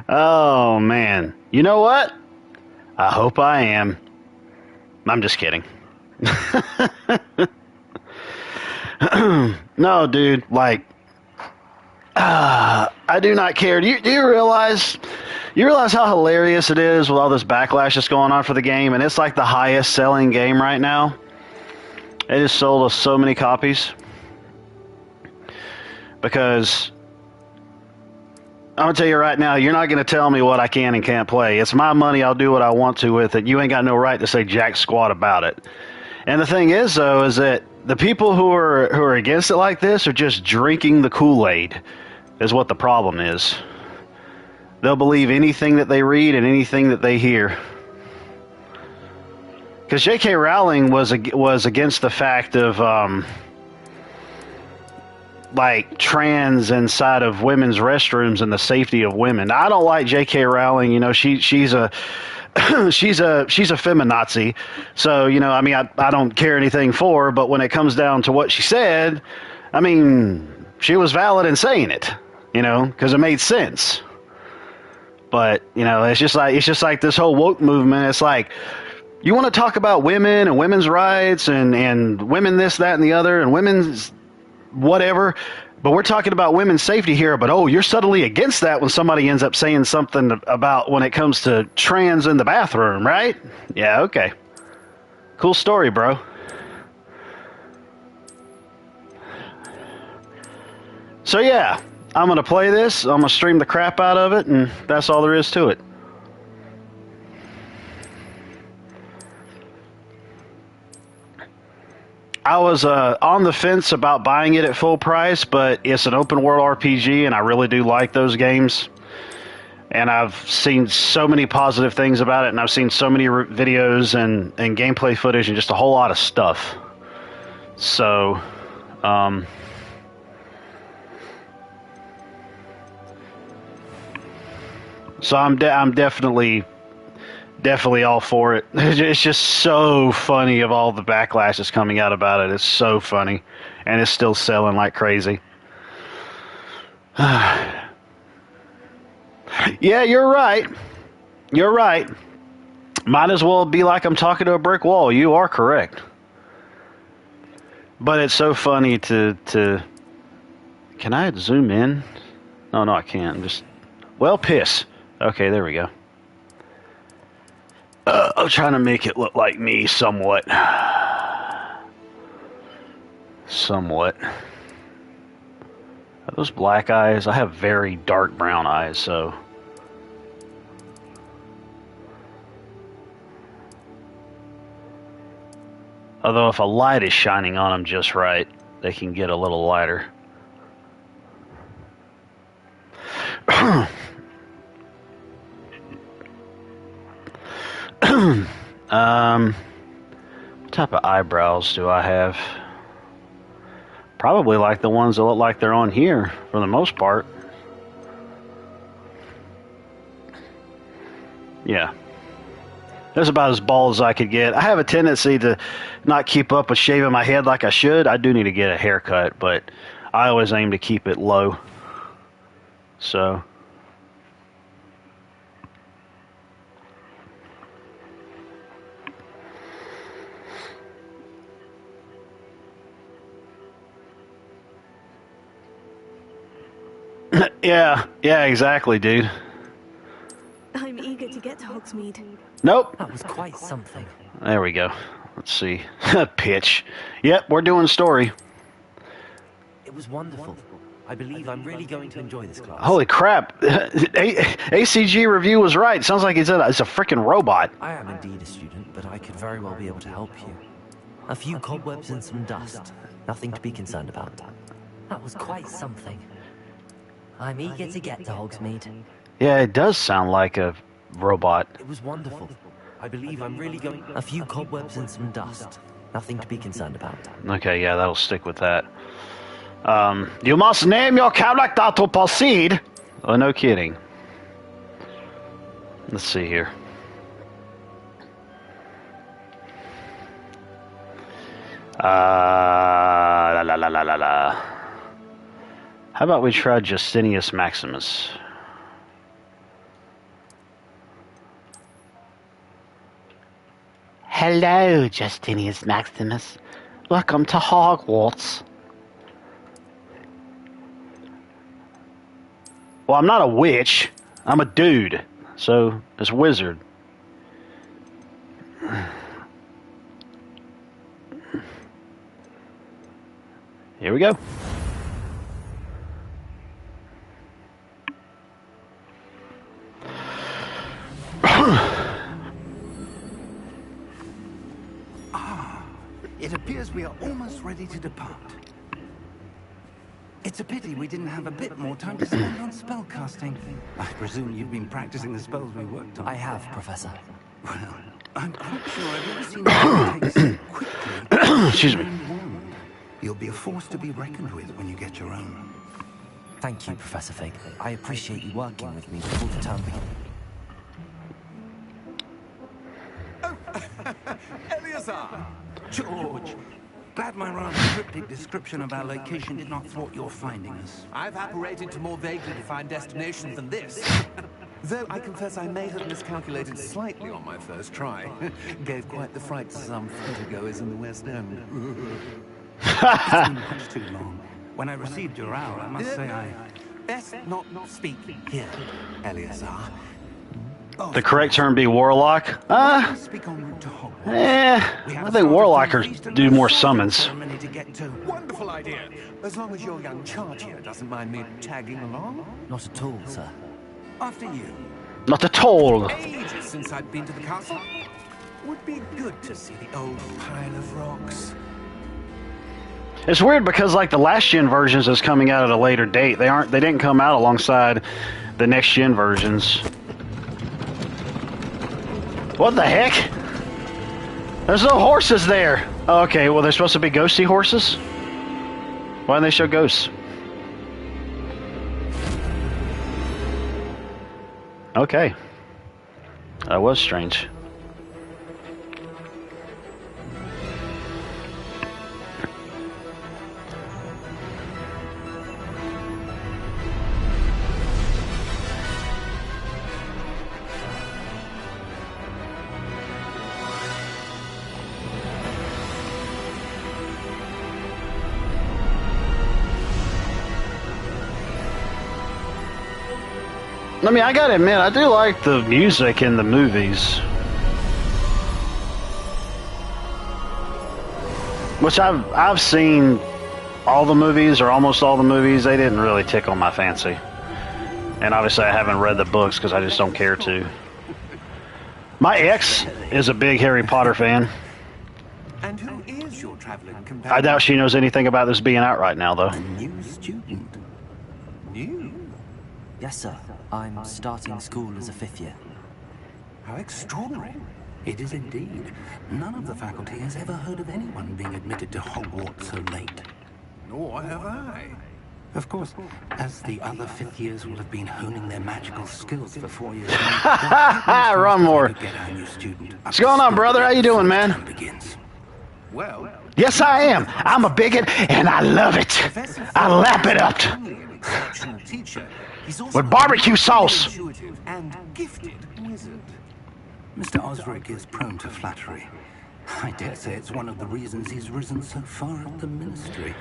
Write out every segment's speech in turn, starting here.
Oh, man. You know what? I hope I am. I'm just kidding. No, dude, like, I do not care. Do you realize how hilarious it is with all this backlash that's going on for the game? And it's like the highest selling game right now. It has sold us so many copies. Because I'm going to tell you right now, you're not going to tell me what I can and can't play. It's my money. I'll do what I want to with it. You ain't got no right to say jack squat about it. And the thing is, though, is that the people who are against it like this are just drinking the Kool-Aid, is what the problem is. They'll believe anything that they read and anything that they hear. Because J.K. Rowling was against the fact of like trans inside of women's restrooms and the safety of women. I don't like J.K. Rowling. You know, she's a she's a feminazi. So, you know, I mean, I don't care anything for her, but when it comes down to what she said, I mean, she was valid in saying it, you know, because it made sense. But, you know, it's just like this whole woke movement. It's like, you want to talk about women and women's rights and women this, that, and the other, and women's whatever, but we're talking about women's safety here. But, oh, you're subtly against that when somebody ends up saying something about when it comes to trans in the bathroom, right? Yeah, okay. Cool story, bro. So, yeah, I'm going to play this. I'm going to stream the crap out of it, and that's all there is to it. I was on the fence about buying it at full price, but it's an open world RPG, and I really do like those games. And I've seen so many positive things about it, and I've seen so many videos and gameplay footage and just a whole lot of stuff. So, I'm definitely all for it. It's just so funny of all the backlash that's coming out about it. It's so funny, and it's still selling like crazy. Yeah, you're right. You're right. Might as well be like I'm talking to a brick wall. You are correct. But it's so funny to can I zoom in? Oh, no, I can't. Well, piss. Okay, there we go. I'm trying to make it look like me somewhat. Somewhat. Are those black eyes? I have very dark brown eyes, so. Although if a light is shining on them just right, they can get a little lighter. What type of eyebrows do I have? Probably like the ones that look like they're on here, for the most part. Yeah. That's about as bald as I could get. I have a tendency to not keep up with shaving my head like I should. I do need to get a haircut, but I always aim to keep it low. So... Yeah, exactly, dude. I'm eager to get to Hogsmeade. Nope. That was quite something. There we go. Let's see. Pitch. Yep, we're doing story. It was wonderful. I believe I'm really going to enjoy this class. Holy crap. ACG review was right. Sounds like it's a freaking robot. I am indeed a student, but I could very well be able to help you. A few cobwebs and some dust. Nothing to be concerned about. That was quite something. I'm eager to get to Hogsmeade. Yeah, it does sound like a robot. It was wonderful. I believe I'm really going... A few cobwebs and some dust. Nothing to be concerned about. Okay, yeah, that'll stick with that. You must name your character to proceed. Oh, no kidding. Let's see here. La la la la la la. How about we try Justinius Maximus? Hello, Justinius Maximus. Welcome to Hogwarts. Well, I'm not a witch. I'm a dude. So, it's a wizard. Here we go. It appears we are almost ready to depart. It's a pity we didn't have a bit more time to spend on spellcasting. I presume you've been practicing the spells we worked on. I have, Professor. Well, I'm quite sure I've never seen you take so quickly. Excuse me. You'll be a force to be reckoned with when you get your own. Thank you, Professor Fig. I appreciate you working with me before the term begins. Eleazar! George! Glad my rather cryptic description of our location did not thwart your finding us. I've apparated to more vaguely defined destinations than this. Though I confess I may have miscalculated slightly on my first try. Gave quite the fright to some theatergoers in the West End. It's been much too long. When I received your hour, I must say I... Best not speak here, Eleazar. The correct term be warlock? Speak en route to Hogwarts. I think warlockers do more summons. Wonderful idea. As long as your young charge here doesn't mind me tagging along. Not at all, sir. After you. Not at all. Ages since I've been to the castle. Would be good to see the old pile of rocks. It's weird because like the last gen versions is coming out at a later date. They didn't come out alongside the next gen versions. What the heck? There's no horses there. Oh, okay, well they're supposed to be ghosty horses? Why didn't they show ghosts? Okay. That was strange. I mean, I gotta admit, I do like the music in the movies. Which I've seen all the movies, or almost all the movies. They didn't really tickle my fancy. And obviously I haven't read the books because I just don't care to. My ex is a big Harry Potter fan. And who is your traveling companion? I doubt she knows anything about this being out right now, though. A new student. New? Yes, sir. I'm starting school as a 5th year. How extraordinary. It is indeed. None of the faculty has ever heard of anyone being admitted to Hogwarts so late. Nor have I. Of course, as the other 5th years will have been honing their magical skills for 4 years. Run more. What's going on, brother? How you doing, man? Begins. Well, Yes, I am. I'm a bigot, and I love it. I lap it up only an exceptional teacher. He's also with barbecue sauce. intuitive and gifted wizard. Mr. Osric is prone to flattery. I dare say it's one of the reasons he's risen so far up the ministry.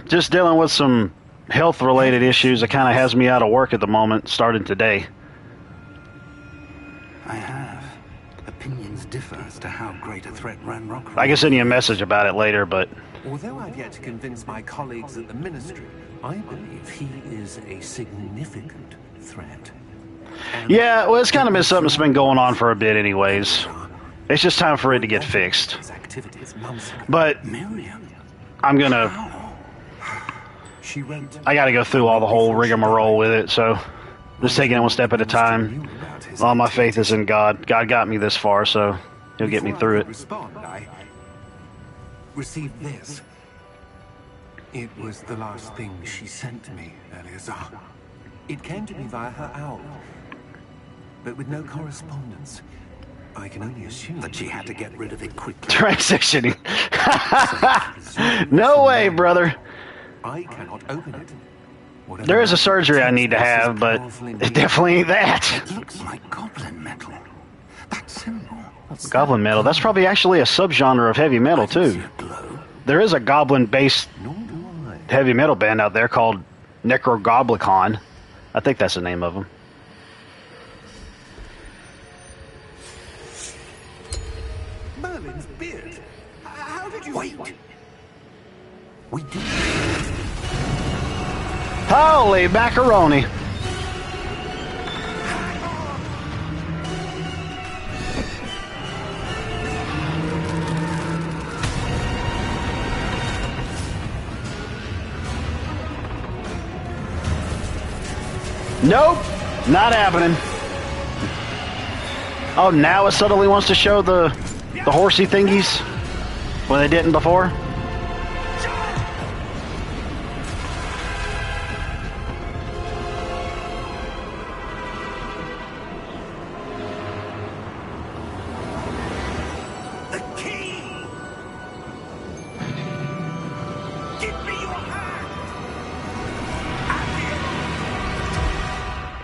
Just dealing with some health-related issues that kind of has me out of work at the moment, starting today. I have. Opinions differ as to how great a threat Ranrock... I can send you a message about it later, but... Although I've yet to convince my colleagues at the ministry, I believe he is a significant threat. And Yeah, well, it's kind of been something that's been going on for a bit anyways. It's just time for it to get fixed. his activities months ago. But Miriam? I'm gonna... She wrote I gotta go through all the whole rigmarole with it, so... Just taking it one step at a time. All my faith is in God. God got me this far, so He'll get me through it. Respond, I received this. It was the last thing she sent me, Eleazar. It came to me via her owl, but with no correspondence. I can only assume That she had to get rid of it quickly. Transitioning. No way, brother. I cannot open it. Whatever There is a magic surgery I need to takes this have, is but powerful it indeed. definitely ain't that. It looks like goblin metal. That symbol. Goblin metal. That's probably actually a subgenre of heavy metal, I can see too. a glow. There is a goblin-based Nor do I. heavy metal band out there called Necrogoblicon. I think that's the name of them. Merlin's beard. How did you... Wait. We do. Holy macaroni. Nope, not happening. Oh, now it suddenly wants to show the horsey thingies when they didn't before. The key! Give me your hand!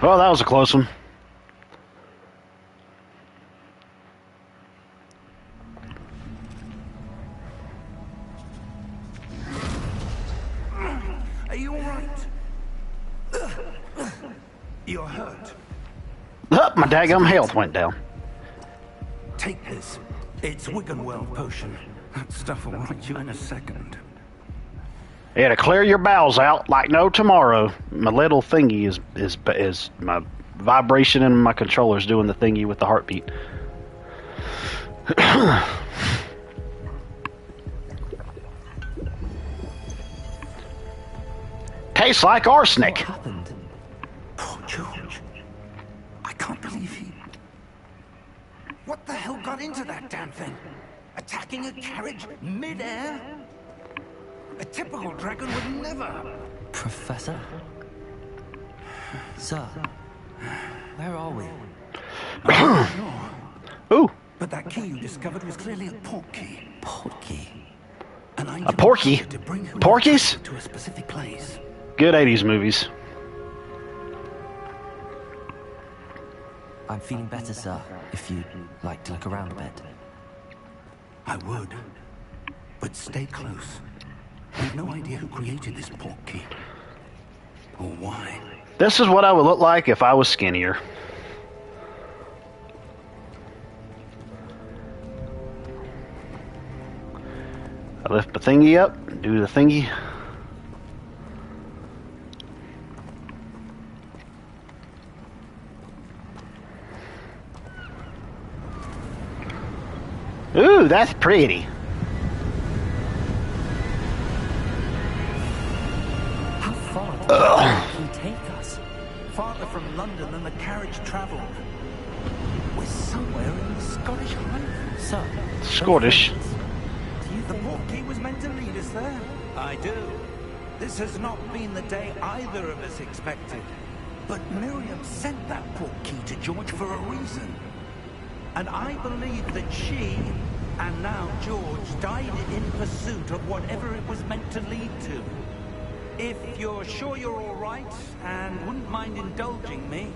Well, that was a close one. Are you alright? You're hurt. Oh, my daggum health went down. Take this. It's Wiggenweld potion. That stuff will right you in a second. Yeah, to clear your bowels out like no tomorrow. My little thingy is my vibration and my controller's doing the thingy with the heartbeat. Tastes like arsenic. What happened? Poor George. I can't believe he... What the hell got into that damn thing? Attacking a carriage mid-air? A typical dragon would never... Professor? Sir, where are we? I'm not sure. Ooh, But that key you discovered was clearly a port key. Portkey. And I A porky? to bring whoever Porkies? to a specific place. good 80s movies. I'm feeling better, sir, if you'd like to look around a bit. I would. But stay close. We've no idea who created this port key. Or why. This is what I would look like if I was skinnier. I lift my thingy up, do the thingy. Ooh, that's pretty. How far did he take us? Farther from London than the carriage travelled. We're somewhere in the Scottish Highlands. Sir, Scottish. do you The think... port key was meant to lead us there. I do. This has not been the day either of us expected. But Miriam sent that port key to George for a reason. And I believe that she, and now George, died in pursuit of whatever it was meant to lead to. If you're sure you're all right, and wouldn't mind indulging me,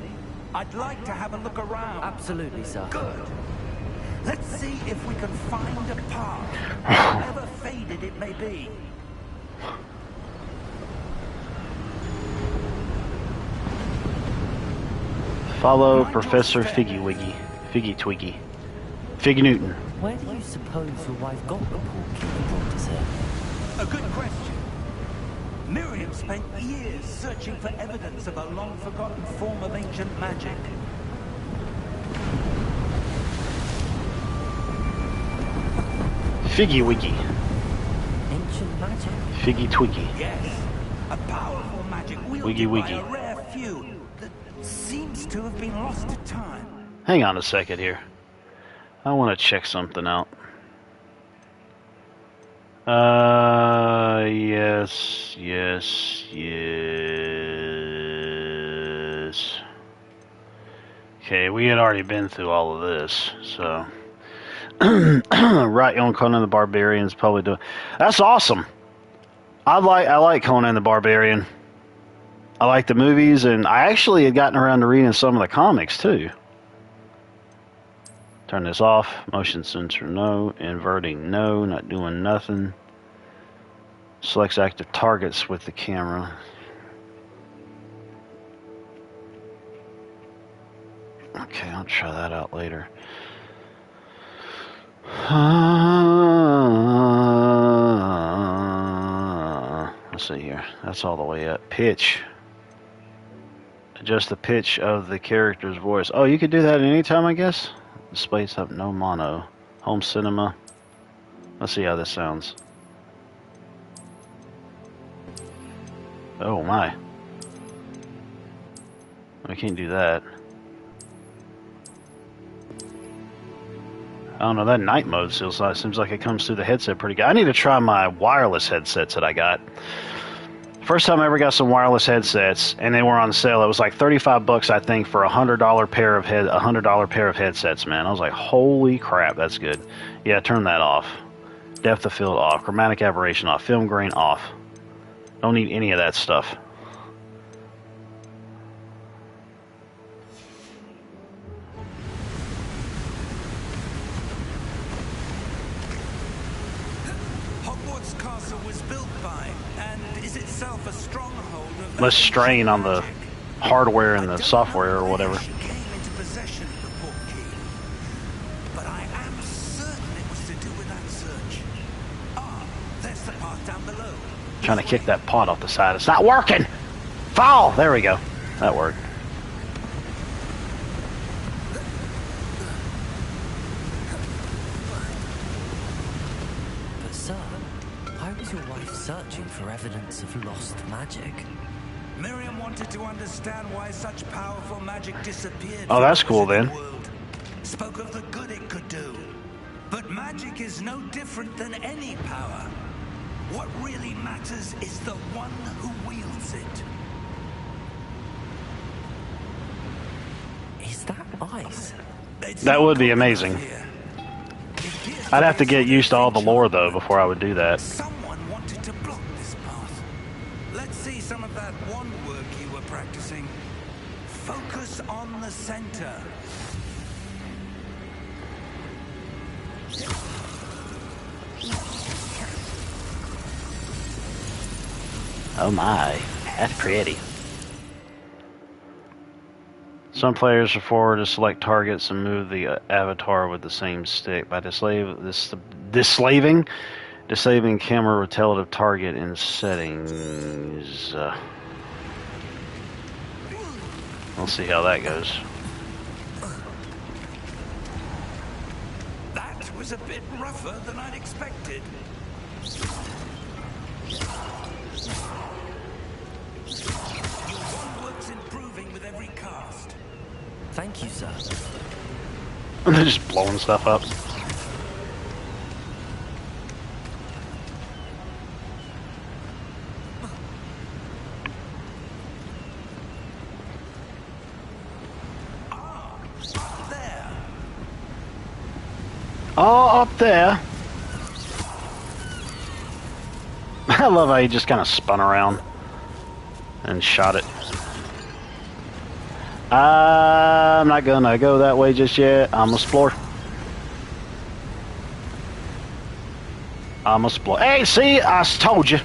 I'd like to have a look around. Absolutely, sir. Good. Let's see if we can find a path, however faded it may be. Follow Professor Figgy Wiggy. Figgy Twiggy. Fig Newton. Where do you suppose your wife got the portkey that brought us here? A good question. Miriam spent years searching for evidence of a long-forgotten form of ancient magic. Figgy Wiggy. Ancient magic? Figgy Twiggy. Yes, a powerful magic wielded Wiggy by wiggy. a rare few that seems to have been lost to time. Hang on a second here. I want to check something out. Yes. Okay, we had already been through all of this, so. Right on Conan the Barbarian's probably doing. That's awesome. I like Conan the Barbarian. I like the movies, and I actually had gotten around to reading some of the comics too. Turn this off. Motion sensor, no. Inverting, no. Not doing nothing. Selects active targets with the camera. Okay, I'll try that out later. Let's see here. That's all the way up. Pitch. Adjust the pitch of the character's voice. Oh, you could do that at any time, I guess? Displays up, no mono. Home cinema. Let's see how this sounds. Oh my. I can't do that. I don't know, that night mode still seems like it comes through the headset pretty good. I need to try my wireless headsets that I got. First time I ever got some wireless headsets, and they were on sale. It was like $35, I think, for $100 pair of headsets. Man, I was like, holy crap, that's good. Yeah, turn that off. Depth of field off. Chromatic aberration off. Film grain off. Don't need any of that stuff. Hogwarts Castle was built by, and is itself a stronghold of Less strain on the magic. hardware and the software or whatever. She came into possession of the portkey, but I am certain it was to do with that search. Ah, there's the path down below. Trying to kick that pot off the side. It's not working! Fall! There we go. That worked. But sir, why was your wife searching for evidence of lost magic? Miriam wanted to understand why such powerful magic disappeared. Oh, that's from cool the then. world. Spoke of the good it could do. But magic is no different than any power. What really matters is the one who wields it. Is that ice? It's That not would be cold amazing. enough here. It appears I'd have to be get used to all the something lore, though, before I would do that. Someone wanted to block this path. Let's see some of that wand work you were practicing. Focus on the center. Oh my, that's pretty. Some players are forward to select targets and move the avatar with the same stick. By disabling camera relative target in settings. We'll see how that goes. That was a bit rougher than I'd expected. Your wand work's improving with every cast. Thank you, sir. And they're just blowing stuff up. Up there. Oh, up there. I love how he just kind of spun around and shot it. I'm not gonna go that way just yet. I'm gonna explore. I'm gonna explore. Hey, see, I told you.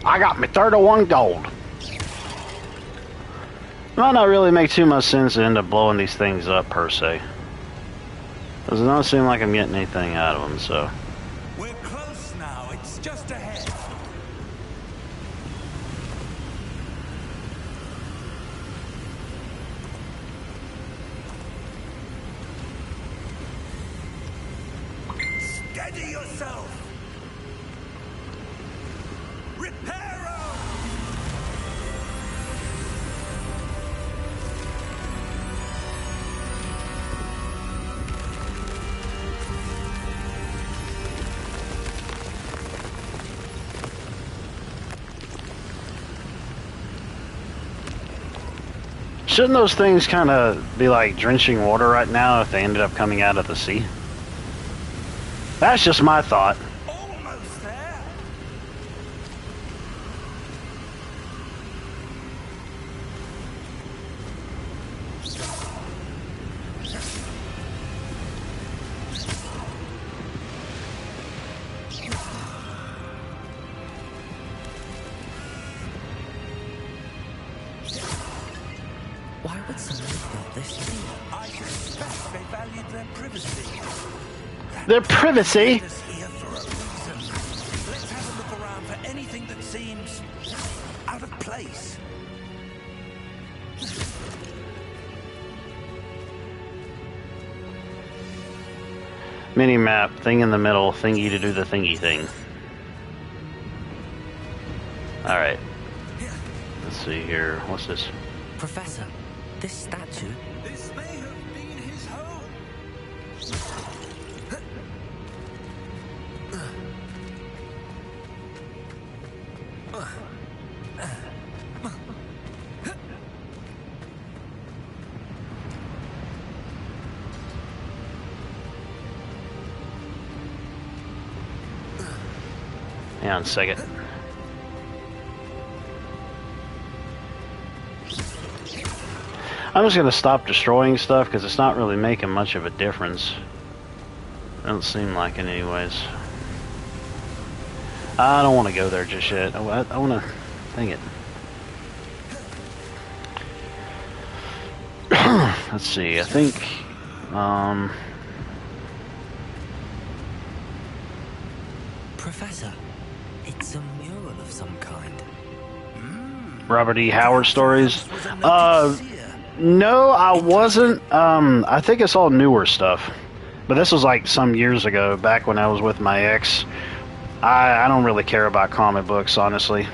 I got me 31 gold. Might not really make too much sense to end up blowing these things up, per se. Does not seem like I'm getting anything out of them, so. We're close now. It's just ahead. Steady yourself. Reparo! Shouldn't those things kind of be like drenching water right now if they ended up coming out of the sea? That's just my thought. Almost there. with their privacy. Their privacy? Let us here for a reason. Let's have a look around for anything that seems out of place. Mini map, thing in the middle, thingy to do the thingy thing. Alright. Let's see here. What's this? Professor, this statue... This may have been his home. Hang on a second. I'm just going to stop destroying stuff because it's not really making much of a difference. Doesn't seem like it anyways. I don't want to go there just yet. I want to... Dang it. Let's see, I think... Professor, it's a mural of some kind. Robert E. Howard stories. No, I wasn't. I think it's all newer stuff. But this was like some years ago, back when I was with my ex. I don't really care about comic books, honestly.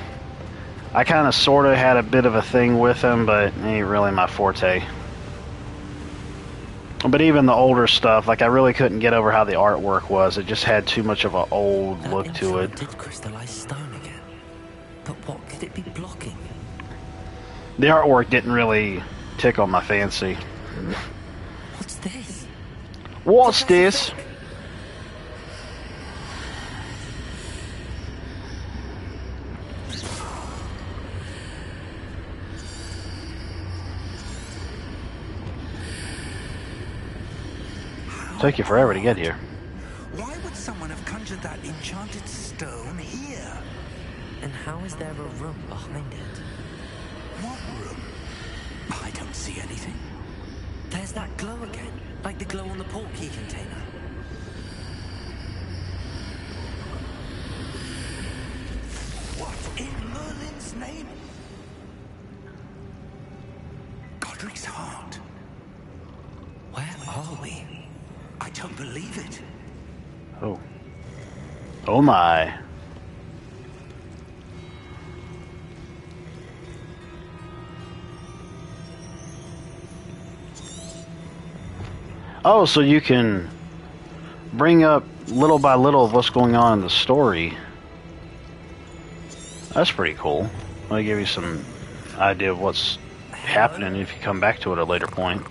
I kind of sort of had a bit of a thing with them, but it ain't really my forte. But even the older stuff, like I really couldn't get over how the artwork was. It just had too much of an old look to it. Did crystallize stone again? But what could it be blocking? The artwork didn't really tickle my fancy. What's this? What's this? Took you forever to get here. Why would someone have conjured that enchanted stone here? And how is there a room behind it? What room? I don't see anything. There's that glow again, like the glow on the portkey container. What in Merlin's name? Godric's heart. Where are we? I don't believe it. Oh. Oh my. Oh, so you can bring up little by little of what's going on in the story. That's pretty cool. I'll give you some idea of what's happening if you come back to it at a later point.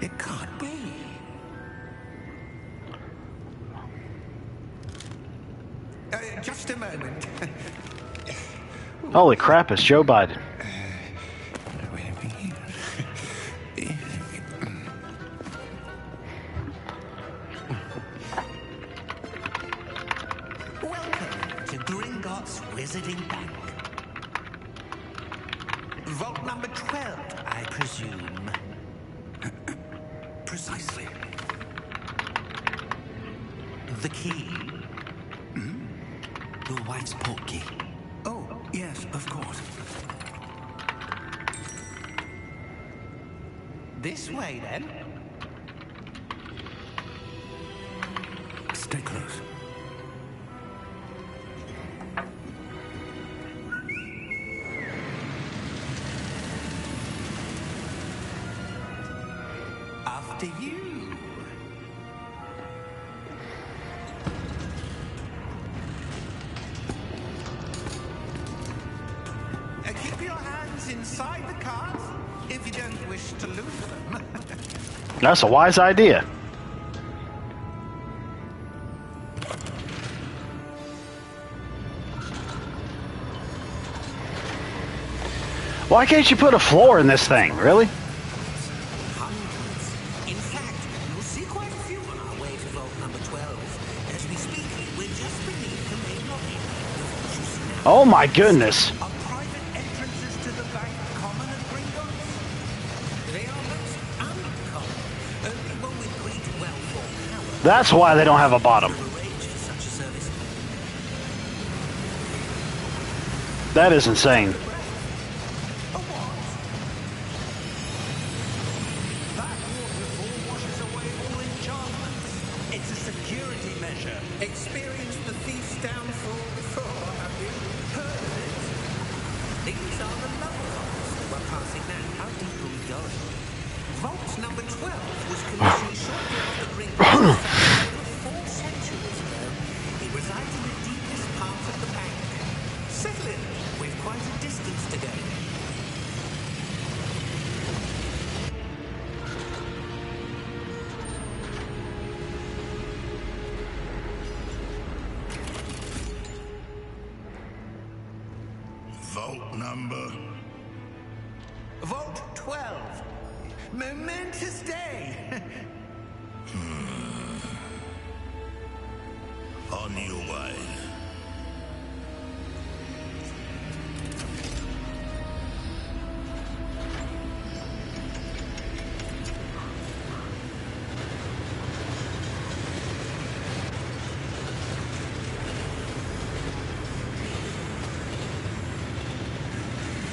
It can't be. Just a moment. Holy crap, it's Joe Biden. Welcome to Gringotts Wizarding Bank. Vault number 12, I presume. Precisely. The key. Your wife's portkey. Oh, yes, of course. This way, then. Stay close. After you. Keep your hands inside the cart if you don't wish to lose them. That's a wise idea. Why can't you put a floor in this thing? Really? Hundreds. In fact, you'll see quite a few on our way to vault number 12. As we speak, we're just beneath the main lobby. What you see now Oh my goodness. are private entrances to the bank common at Gringotts. They are most uncommon. Only one with great wealth or power That's why they don't have a bottom. will arrange such a service. That is insane. That waterfall washes away all enchantments. It's a security measure. Experienced the thief's downfall before, have you? Heard of it? These are the level vaults that we're passing now. How deep are we going? Vault number 12 was commissioned shortly after Gringotts was founded over 4 centuries ago. It resides in the deepest part of the bank. Settle in. We've quite a distance to go. Vault number. Vault 12. Momentous day. On your way.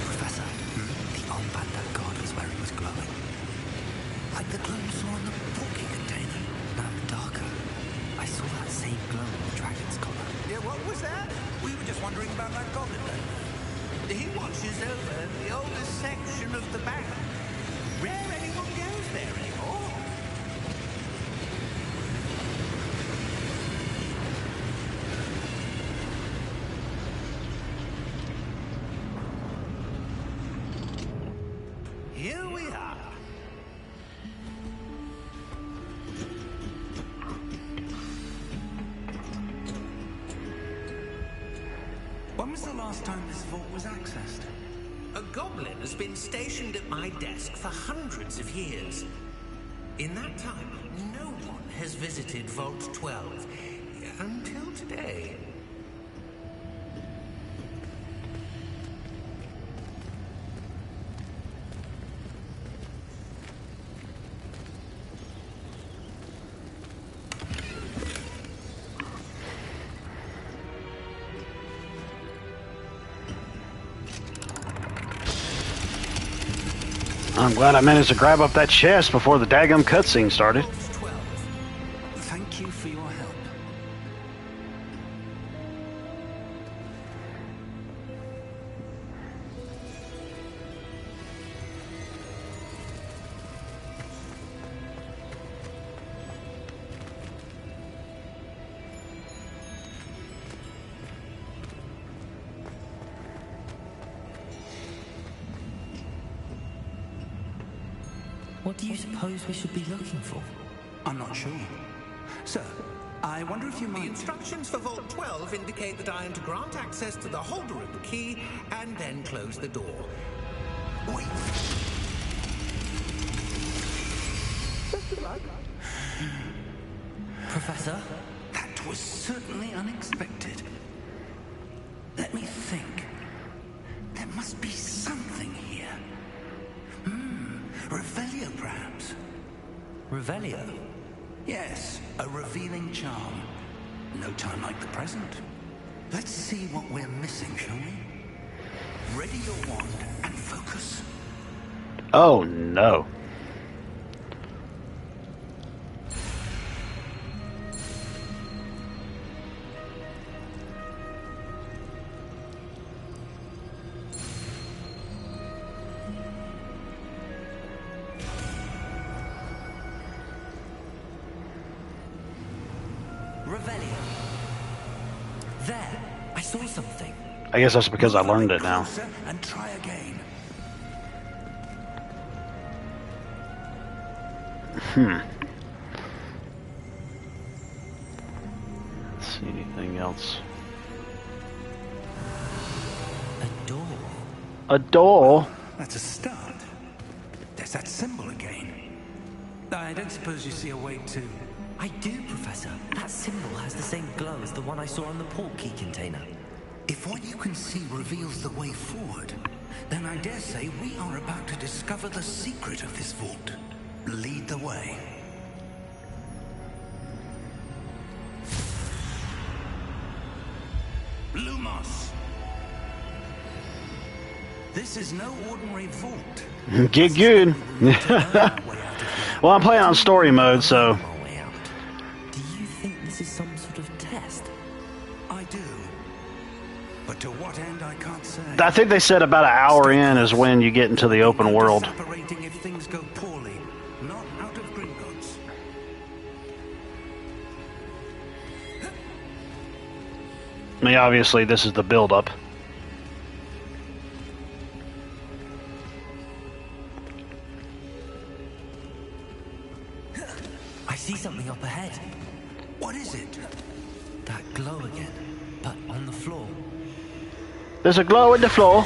Professor, the armband that guard was wearing was glowing. Like the glow you saw on the porky container, now darker. I saw that same glow on the dragon's collar. Yeah, what was that? We were just wondering about that goblin then. He watches over the oldest section of the bank. Rare anyone goes there anymore. Here we are. When was the last time this vault was accessed? A goblin has been stationed at my desk for hundreds of years. In that time, no one has visited Vault 12 until today. I'm glad I managed to grab up that chest before the daggum cutscene started. Vault 12. Thank you for your help. What do you suppose we should be looking for? I'm not sure. Sir, I wonder if you The might... instructions for Vault 12 indicate that I am to grant access to the holder of the key and then close the door. Wait. Professor? That was certainly unexpected. Let me think. There must be something here. Revelio, perhaps? Revelio? Yes, a revealing charm. No time like the present. Let's see what we're missing, shall we? Ready your wand and focus. Oh no. Revelio. There, I saw something. I guess that's because I learned it now. Closer and try again. Let's see anything else. A door. A door? that's a start. There's that symbol again. I don't suppose you see a way to... I do, Professor. That symbol has the same glow as the one I saw on the port key container. If what you can see reveals the way forward, then I dare say we are about to discover the secret of this vault. Lead the way. Lumos! This is no ordinary vault. Get good. Well, I'm playing on story mode, so... Do you think this is some sort of test? I do. But to what end, I can't say. I think they said about an hour in is when you get into the open world. Separating if things go poorly, not out of Gringotts. I mean, obviously, this is the build-up. I see something up ahead. What is it? That glow again, but on the floor. There's a glow in the floor.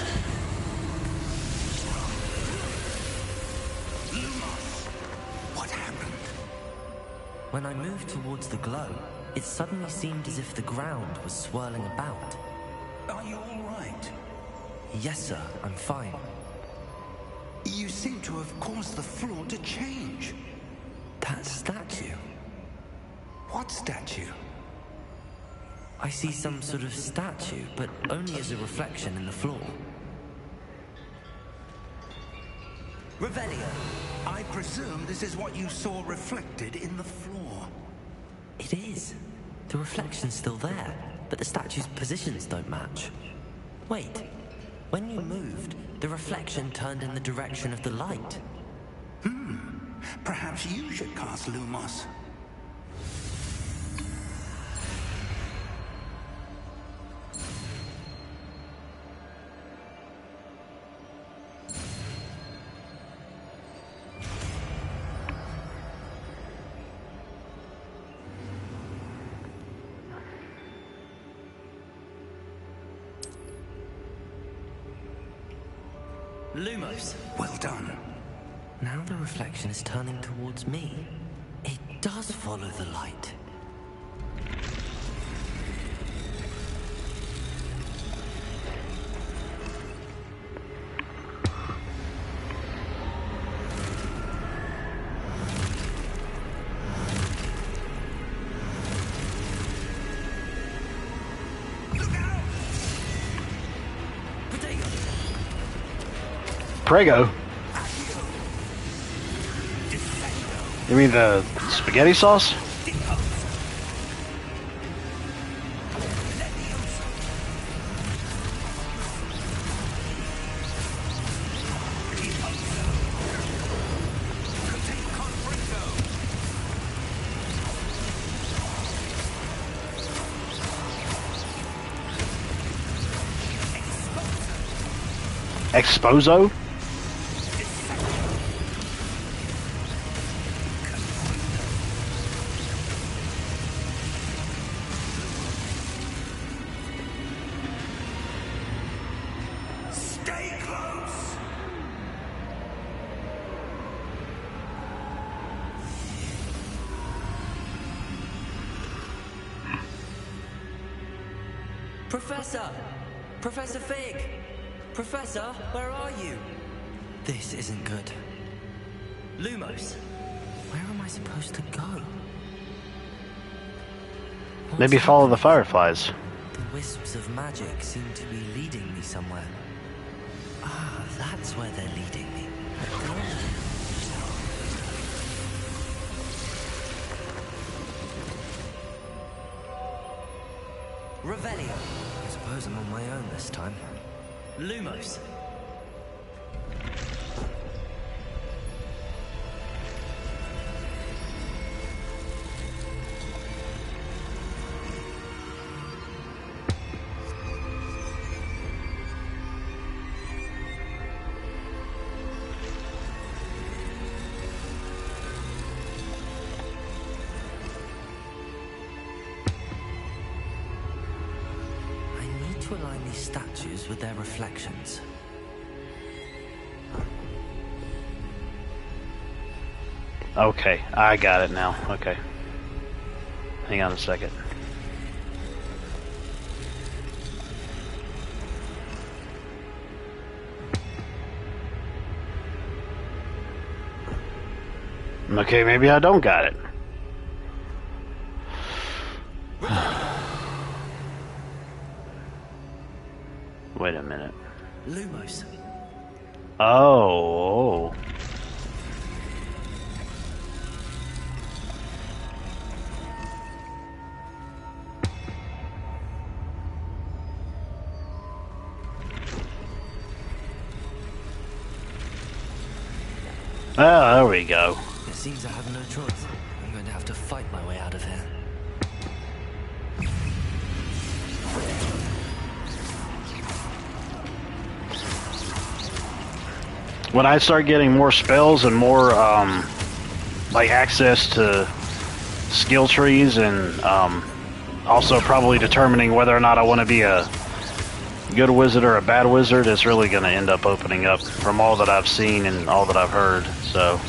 Lumos! What happened? When I moved towards the glow, it suddenly seemed as if the ground was swirling about. Are you all right? Yes, sir, I'm fine. You seem to have caused the floor to change. That statue. What statue? I see some sort of statue, but only as a reflection in the floor. Revelio. I presume this is what you saw reflected in the floor. It is. The reflection's still there, but the statue's positions don't match. Wait. When you moved, the reflection turned in the direction of the light. Perhaps you should cast Lumos. Lumos. Well done. Now the reflection is turning towards me. It does follow the light. Prego. You mean the spaghetti sauce? Exposo? Stay close! Professor! Professor Fig! Professor, where are you? This isn't good. Lumos, where am I supposed to go? Maybe follow the fireflies. The wisps of magic seem to be leading me somewhere. Ah, that's where they're leading me. Revelio. I suppose I'm on my own this time. Lumos. I need to align these statues with their reflections. Okay, I got it now. Okay. Hang on a second. Okay, maybe I don't got it. Wait a minute. Lumos. Oh. Oh, there we go. It seems I have no choice. I'm going to have to fight my way out of here. When I start getting more spells and more like access to skill trees, and also probably determining whether or not I want to be a good wizard or a bad wizard, it's really going to end up opening up from all that I've seen and all that I've heard. So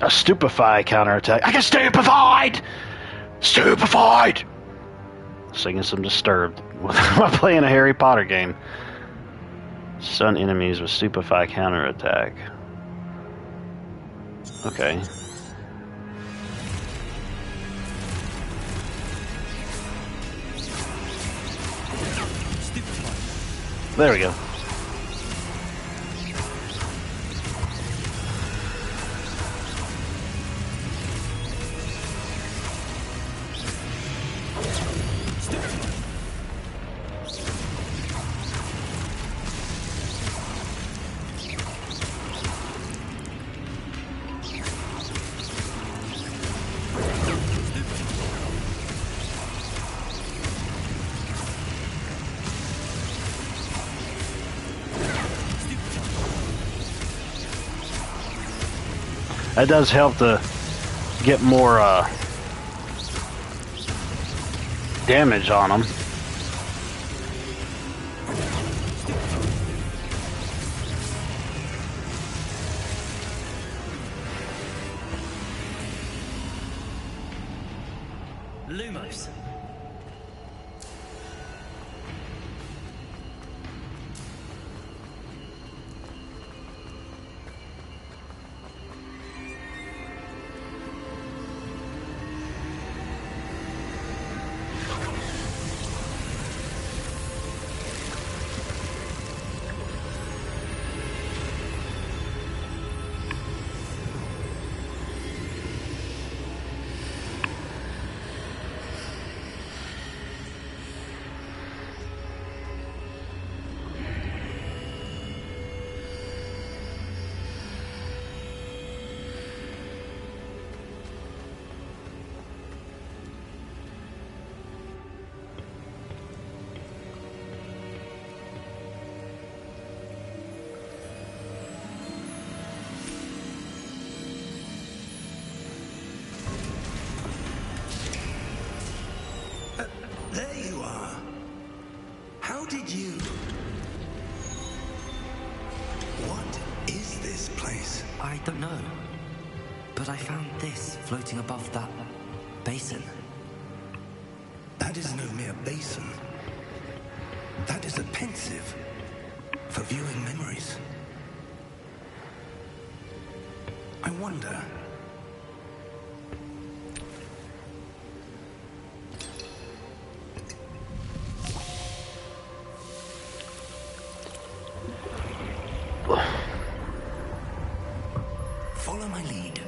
a stupefy counterattack. I get stupefied! Stupefied! Singing some Disturbed while playing a Harry Potter game. Stun enemies with stupefy counterattack. Okay. There we go. That does help to get more damage on them. Lumos. There you are. How did you... What is this place? I don't know. But I found this floating above that basin. That is no mere basin. That is a pensive for viewing memories. I wonder... Follow my lead.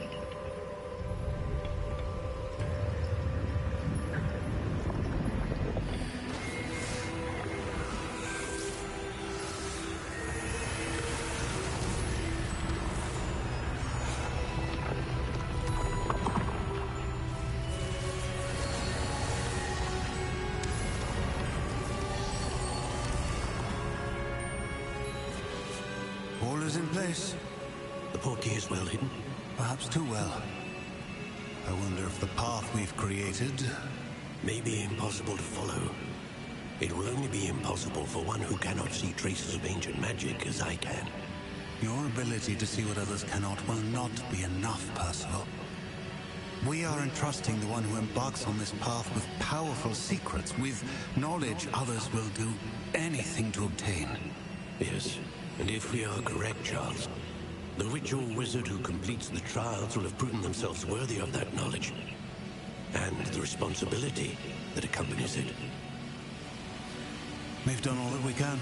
All is in place. The portkey is well hidden. Perhaps too well. I wonder if the path we've created may be impossible to follow. It will only be impossible for one who cannot see traces of ancient magic as I can. Your ability to see what others cannot will not be enough, Percival. We are entrusting the one who embarks on this path with powerful secrets, with knowledge others will do anything to obtain. Yes, and if we are correct, Charles, the witch or wizard who completes the trials will have proven themselves worthy of that knowledge, and the responsibility that accompanies it. We've done all that we can.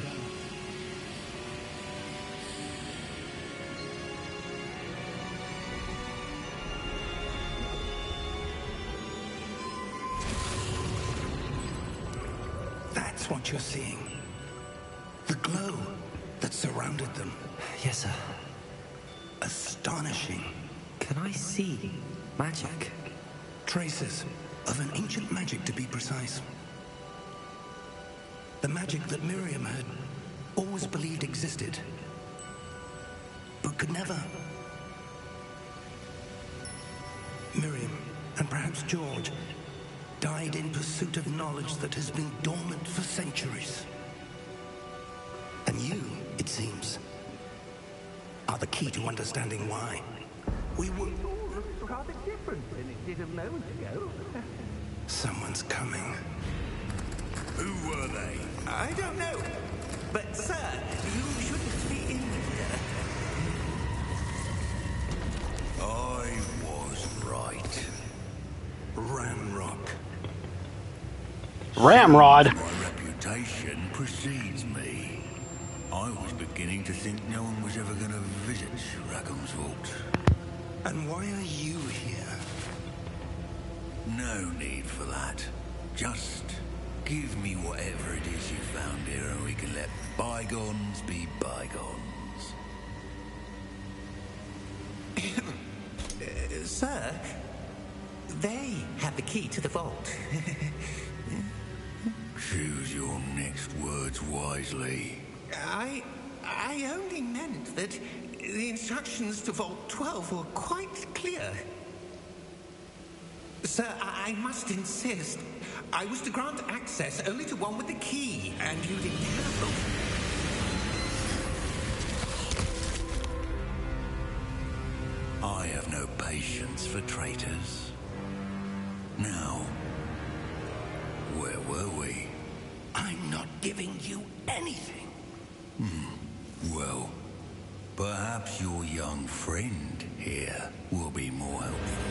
That's what you're seeing. The glow that surrounded them. Yes, sir. Astonishing. Can I see magic? Traces of an ancient magic, to be precise. The magic that Miriam had always believed existed, but could never. Miriam, and perhaps George, died in pursuit of knowledge that has been dormant for centuries. And you, it seems, are the key to understanding why. We were... It all looks rather different than it did a moment ago. Someone's coming. Who were they? I don't know. But, sir, you shouldn't be in here. I was right. Ramrock. Ramrod. My reputation precedes me. I was beginning to think no one was ever going to visit Rackham's Vault. And why are you here? No need for that. Just give me whatever it is you found here and we can let bygones be bygones. Sir, they have the key to the vault. Choose your next words wisely. I only meant that the instructions to Vault 12 were quite clear. Sir, I must insist. I was to grant access only to one with the key, and you didn't have them. I have no patience for traitors. Now, where were we? I'm not giving you anything. Well, perhaps your young friend here will be more helpful.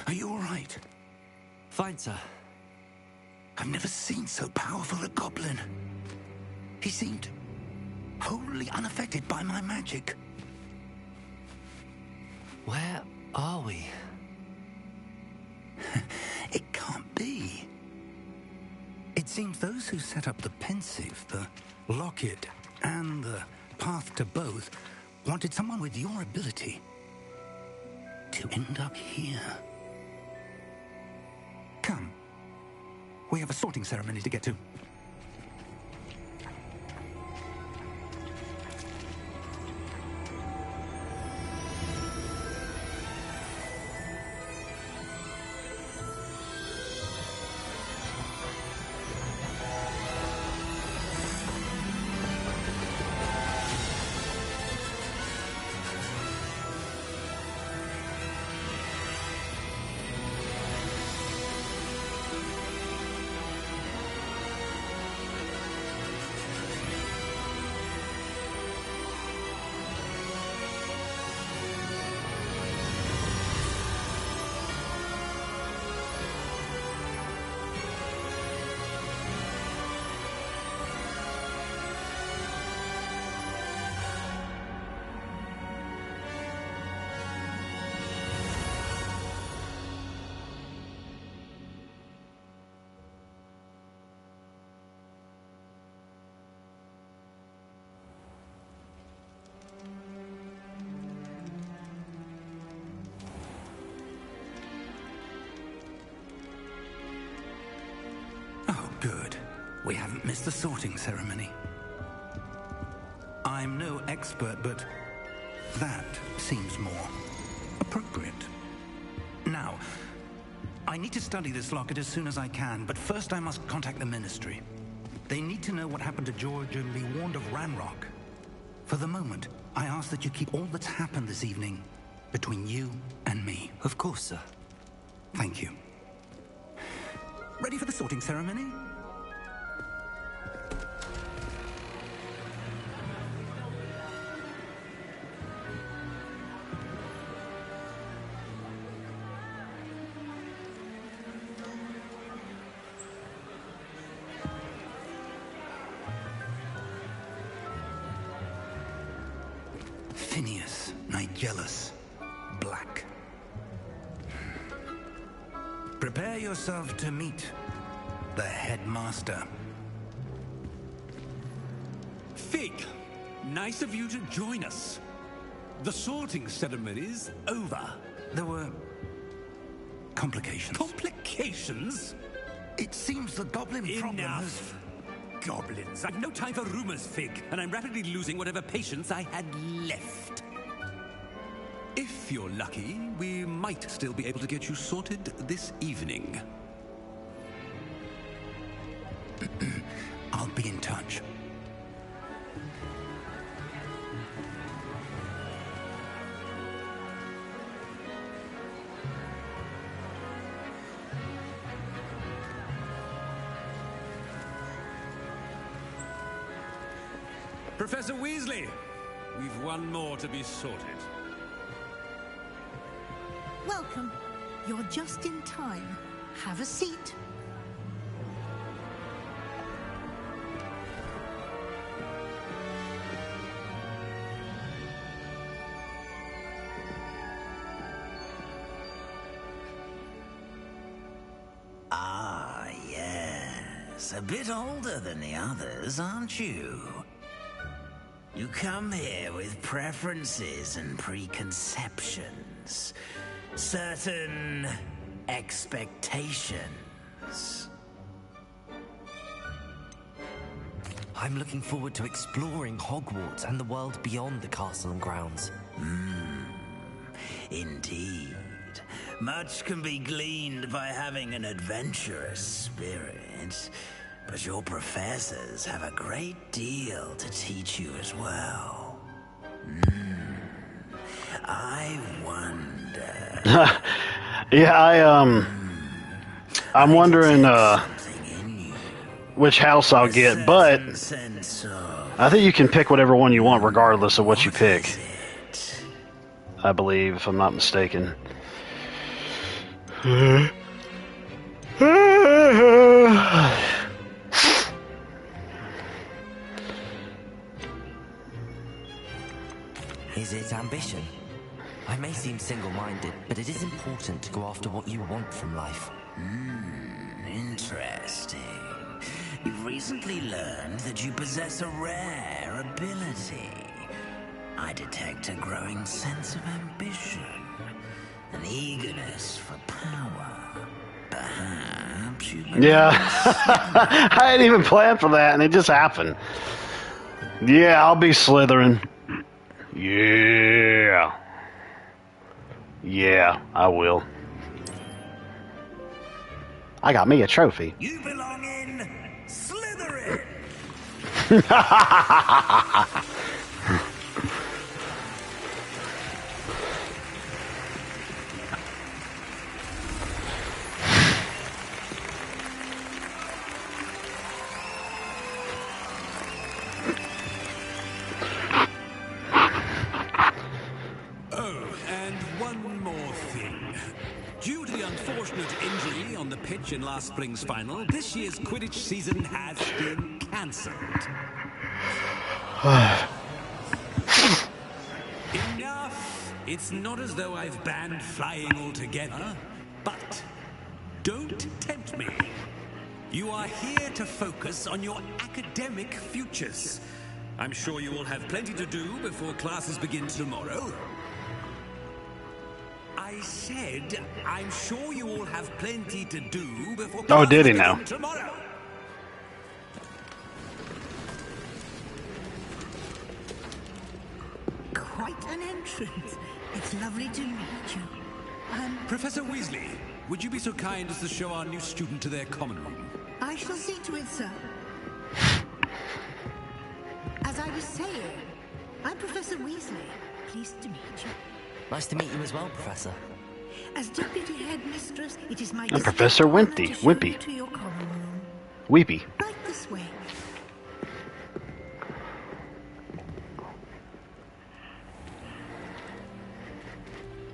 Are you all right? Fine, sir. I've never seen so powerful a goblin. He seemed wholly unaffected by my magic. Where are we? It can't be. It seems those who set up the pensive, the locket, and the path to both wanted someone with your ability to end up here. Come. We have a sorting ceremony to get to. We haven't missed the sorting ceremony. I'm no expert, but that seems more appropriate. Now, I need to study this locket as soon as I can, but first I must contact the Ministry. They need to know what happened to George and be warned of Ranrock. For the moment, I ask that you keep all that's happened this evening between you and me. Of course, sir. Thank you. Ready for the sorting ceremony? Phineas, Nigellus, Black. Prepare yourself to meet the headmaster. Fig, nice of you to join us. The sorting ceremony's over. There were complications. Complications? It seems the goblin problem has... Enough. Goblins. I've no time for rumors, Fig, and I'm rapidly losing whatever patience I had left. If you're lucky, we might still be able to get you sorted this evening. I'll be in touch. Professor Weasley, we've one more to be sorted. Welcome. You're just in time. Have a seat. Ah, yes. A bit older than the others, aren't you? You come here with preferences and preconceptions. Certain expectations. I'm looking forward to exploring Hogwarts and the world beyond the castle and grounds. Indeed. Much can be gleaned by having an adventurous spirit, but your professors have a great deal to teach you as well. I wonder... Yeah, I'm wondering which house I'll get, but I think you can pick whatever one you want regardless of what you pick. I believe, if I'm not mistaken. Is it ambition? I may seem single-minded, but it is important to go after what you want from life. Interesting. You've recently learned that you possess a rare ability. I detect a growing sense of ambition, an eagerness for power. Perhaps you... Yeah. I hadn't even planned for that, and it just happened. Yeah, I'll be Slytherin. Yeah. Yeah, I will. I got me a trophy. You belong in Slytherin! Due to the unfortunate injury on the pitch in last spring's final, this year's Quidditch season has been cancelled. Enough! It's not as though I've banned flying altogether, but don't tempt me. You are here to focus on your academic futures. I'm sure you will have plenty to do before classes begin tomorrow. I said, I'm sure you all have plenty to do before... Oh, did he now? Tomorrow. an entrance. It's lovely to meet you. Professor Weasley, would you be so kind as to show our new student to their common room? I shall see to it, sir. As I was saying, I'm Professor Weasley. Pleased to meet you. Nice to meet you as well, Professor. As Deputy Headmistress, it is my I'm Professor Wimpy. Wimpy. To your common room. Weepy. Right this way.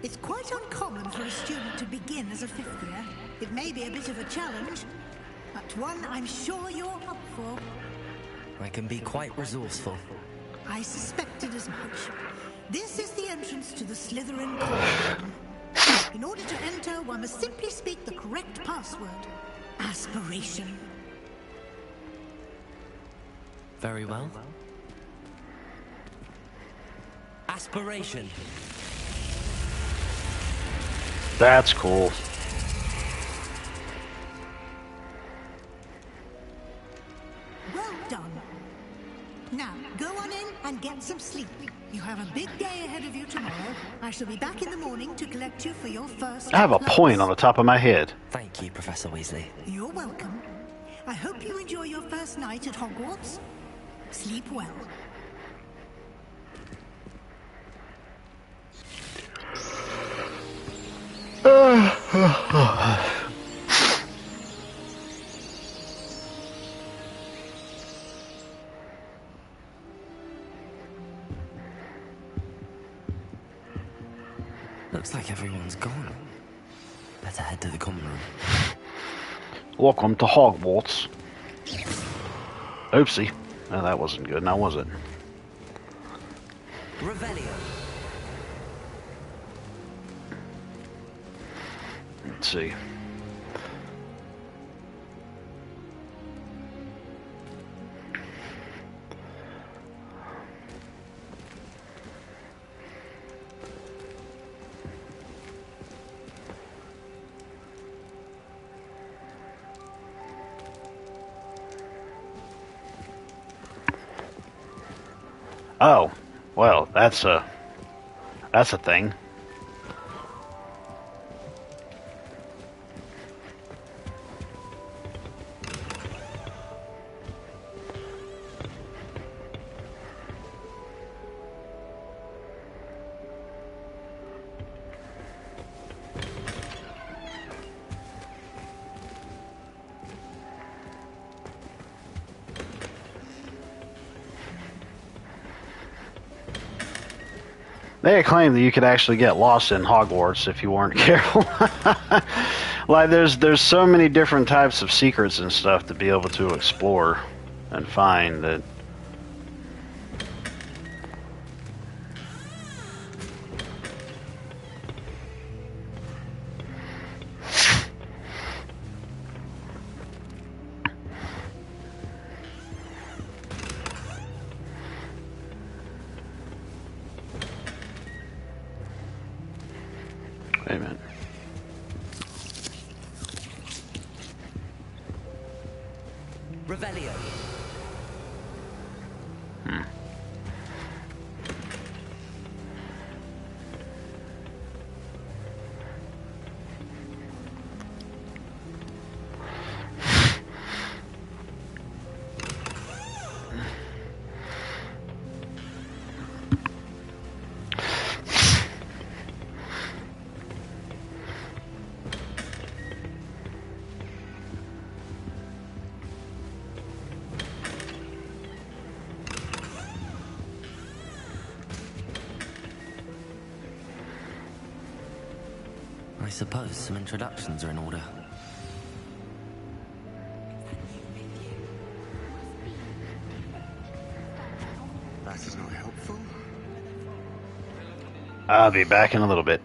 It's quite uncommon for a student to begin as a fifth year. It may be a bit of a challenge, but one I'm sure you're up for. I can be quite resourceful. I suspected as much. This is the entrance to the Slytherin common room. In order to enter, one must simply speak the correct password. Aspiration. Very well. Aspiration. That's cool. Well done. Now, go on in and get some sleep. You have a big day ahead of you tomorrow. I shall be back in the morning to collect you for your first I have a class. point on the top of my head. Thank you, Professor Weasley. You're welcome. I hope you enjoy your first night at Hogwarts. Sleep well. Looks like everyone's gone. Better head to the common room. Welcome to Hogwarts. Oopsie. No, that wasn't good, now was it? Revelio. Let's see. Oh, well, that's a thing. They claim that you could actually get lost in Hogwarts if you weren't careful. Like there's so many different types of secrets and stuff to be able to explore and find that. Wait a minute. Revelio. I suppose some introductions are in order. That is not helpful. I'll be back in a little bit.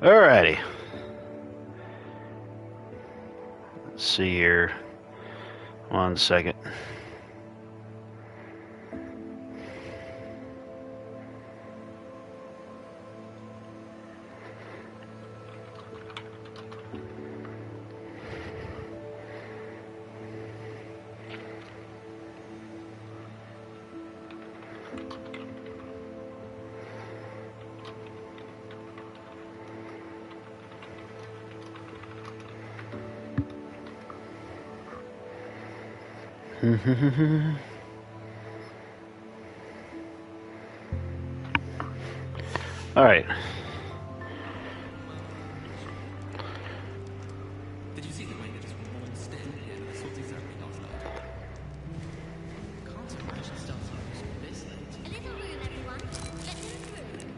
Alrighty. Let's see here. 1 second. All right. Did you see the way they just went on still? Yeah, I saw it exactly last night. Can't imagine starting this late. A little room, everyone. Get in the room.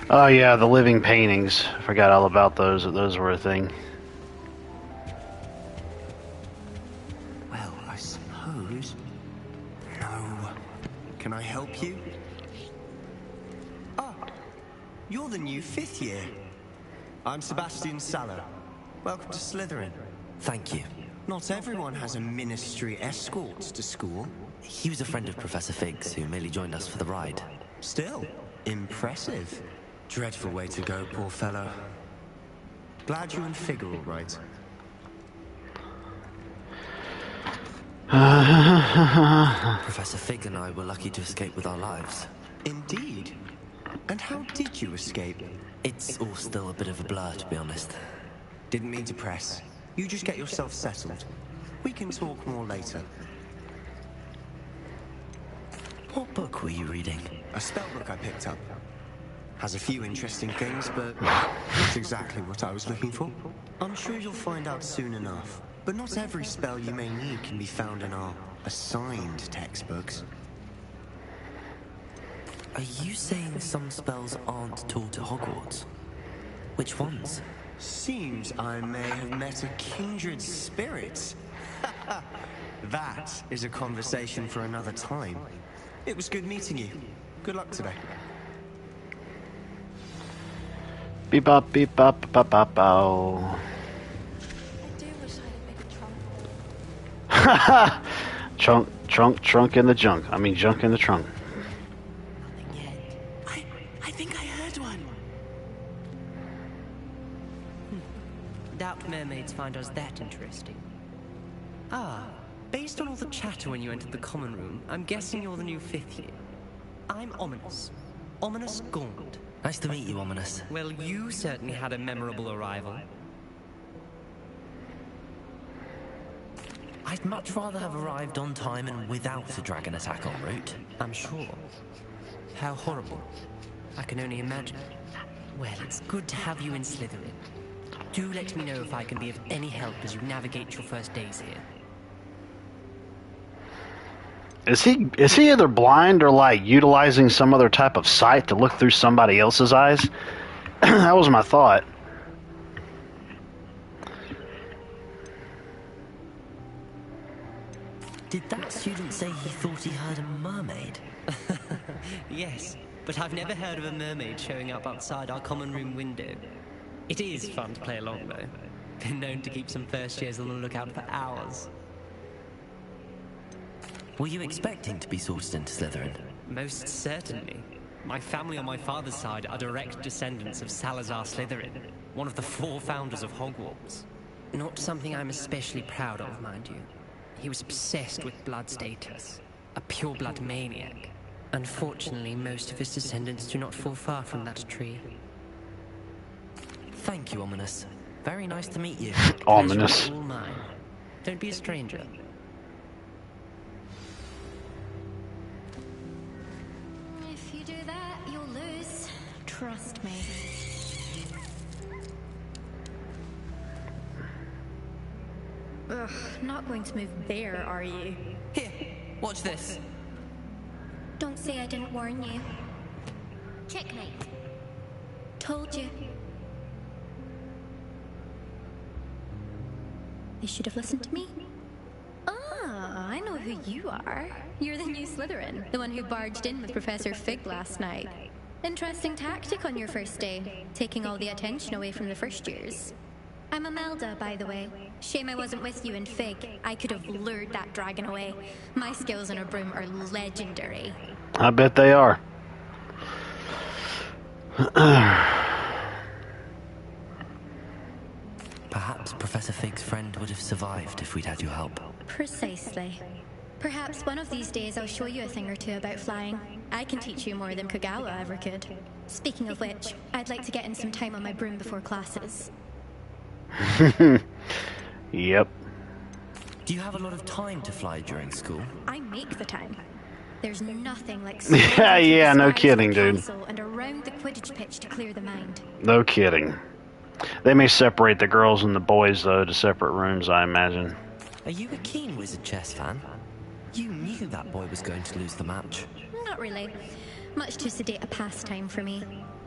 Oh yeah, the living paintings. I forgot all about those. Those were a thing. Well, I suppose. No. Can I help you? Ah, you're the new 5th year. I'm Sebastian Sallow. Welcome to Slytherin. Thank you. Not everyone has a ministry escort to school. He was a friend of Professor Fig's who merely joined us for the ride. Still, impressive. Dreadful way to go, poor fellow. Glad you and Fig are all right. Professor Fig and I were lucky to escape with our lives. Indeed. And how did you escape? It's all still a bit of a blur, to be honest. Didn't mean to press. You just get yourself settled. We can talk more later. What book were you reading? A spellbook I picked up. Has a few interesting things, but not exactly what I was looking for. I'm sure you'll find out soon enough. But not every spell you may need can be found in our assigned textbooks. Are you saying some spells aren't taught at Hogwarts? Which ones? Seems I may have met a kindred spirit. That is a conversation for another time. It was good meeting you. Good luck today. Beep bop beep bop bop bop bow. I do wish I had a bigger trunk. Trunk in the junk. I mean, junk in the trunk. Nothing yet. I think I heard one. Doubt mermaids find us that interesting. Ah, based on all the chatter when you entered the common room, I'm guessing you're the new 5th year. I'm Ominous. Ominous Gaunt. Nice to meet you, Ominous. Well, you certainly had a memorable arrival. I'd much rather have arrived on time and without a dragon attack en route. I'm sure. How horrible. I can only imagine. Well, it's good to have you in Slytherin. Do let me know if I can be of any help as you navigate your first days here. Is he either blind or like utilizing some other type of sight to look through somebody else's eyes? That was my thought. Did that student say he thought he heard a mermaid? Yes, but I've never heard of a mermaid showing up outside our common room window. It is fun to play along, though. Been known to keep some first years on the lookout for hours. Were you expecting to be sorted into Slytherin? Most certainly. My family on my father's side are direct descendants of Salazar Slytherin, one of the 4 founders of Hogwarts. Not something I'm especially proud of, mind you. He was obsessed with blood status, a pure-blood maniac. Unfortunately, most of his descendants do not fall far from that tree. Thank you, Ominous. Very nice to meet you. Ominous. All mine. Don't be a stranger. If you do that, you'll lose. Trust me. Ugh, not going to move there, are you? Here, watch this. Don't say I didn't warn you. Checkmate. Told you. You should have listened to me. Ah. I know who you are. You're the new Slytherin, the one who barged in with Professor Fig last night. Interesting tactic on your first day, taking all the attention away from the first years. I'm Imelda, by the way. Shame I wasn't with you in Fig. I could have lured that dragon away. My skills on a broom are legendary. I bet they are. Perhaps Professor Fig's friend would have survived if we'd had your help. Precisely. Perhaps one of these days I'll show you a thing or two about flying. I can teach you more than Kogawa ever could. Speaking of which, I'd like to get in some time on my broom before classes. Yep. Do you have a lot of time to fly during school? I make the time. There's nothing like yeah, no kidding, dude. And around the Quidditch pitch to clear the mind. No kidding. They may separate the girls and the boys, though, to separate rooms, I imagine. Are you a keen Wizard chess fan? You knew that boy was going to lose the match. Not really. Much too sedate a pastime for me.